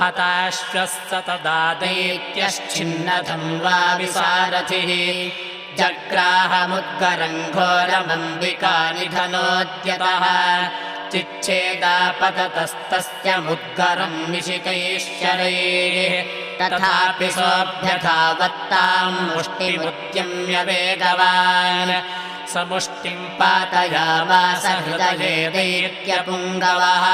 हताश्वस्य तदा दैत्यश्छिन्नधन्वा विसारथिः जग्राहमुद्गरम् घोरमम्बिकानिधनोद्यतः चिच्छेदापततस्तस्य मुद्गरम् निशितैश्चरैः तथापि सोऽभ्यधावत्ताम् मुष्टिमुद्यम्य वेगवान् समुष्टिम् पातयामास हृदये दैत्यपुङ्गवः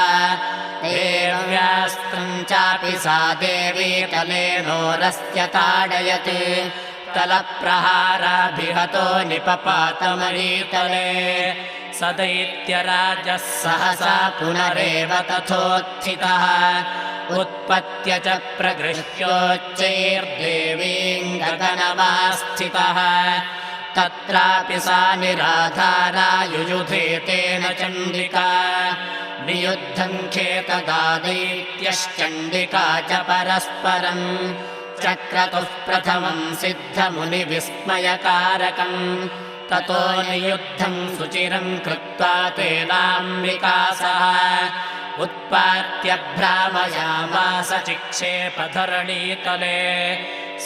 देव्यास्त्रम् चापि सा देवी तलेनोरस्य ताडयत् तलप्रहाराभिहतो निपपातमरीतले स दैत्यराजः सहसा पुनरेव तथोत्थितः उत्पत्य च प्रगृह्योच्चैर्देवीम् गगनमास्थितः तत्रापि सा निराधारा युयुधे तेन चण्डिका नियुद्धम् खेतदा दैत्यश्चण्डिका च परस्परम् चक्रतुः प्रथमम् सिद्धमुनिविस्मयकारकम् ततो नियुद्धम् सुचिरम् कृत्वा तेनाम्बिका सह उत्पात्य भ्रामयामास चिक्षेपधरणीतले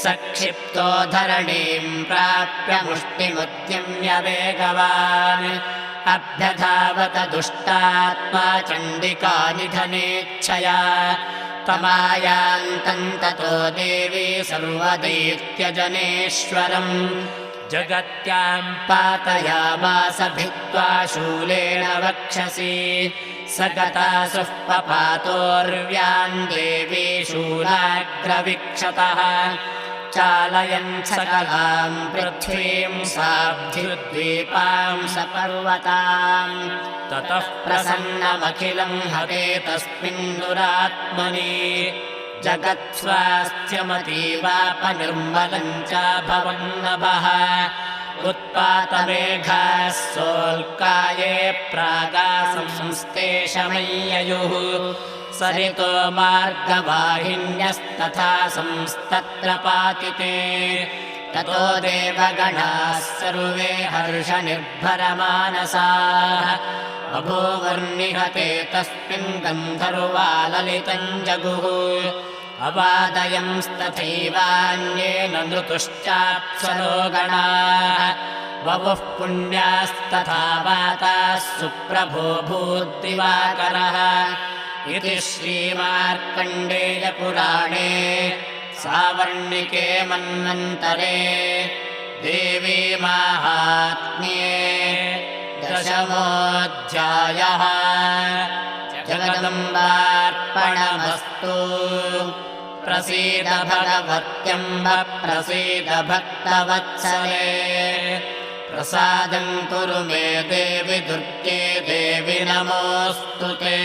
सक्षिप्तो धरणीम् प्राप्य मुष्टिमुद्यम्य वेगवान् अभ्यधावत दुष्टात्मा चण्डिका निधनेच्छया तमायान्तम् ततो देवी सर्वदैत्यजनेश्वरम् जगत्याम् पातयामास भित्त्वा शूलेन वक्षसि स गतासुः पपातोर्व्याम् देवी शूलाग्रवीक्षतः चालयन् सकलाम् पृथ्वीम् साब्धिद्वीपाम् सपर्वताम् ततः प्रसन्नमखिलम् हते तस्मिन् दुरात्मनि जगत्स्वास्थ्यमतीवापनिर्मलम् चाभवन्नभः उत्पातमेघाः सोल्काये प्रागासंस्ते शमय्ययुः सरितो मार्गवाहिन्यस्तथा संस्तत्र पातिते ततो देवगणाः सर्वे हर्षनिर्भरमानसाः बभूवुर्निहते तस्मिन् गन्धर्वाललितम् जगुः अवादयंस्तथैवान्येन नृतुश्चाप्सरो गणाः वपुः पुण्यास्तथा वाताः सुप्रभो भूद्दिवाकरः इति श्रीमार्कण्डेयपुराणे सावर्णिके मन्वन्तरे देवी माहात्म्ये दशमोऽध्यायः जगदम्बार्पणमस्तु प्रसीद भगवत्यम्ब प्रसीद भक्तवत्सले प्रसादम् कुरु मे देवि दुर्गे देवि नमोऽस्तु ते।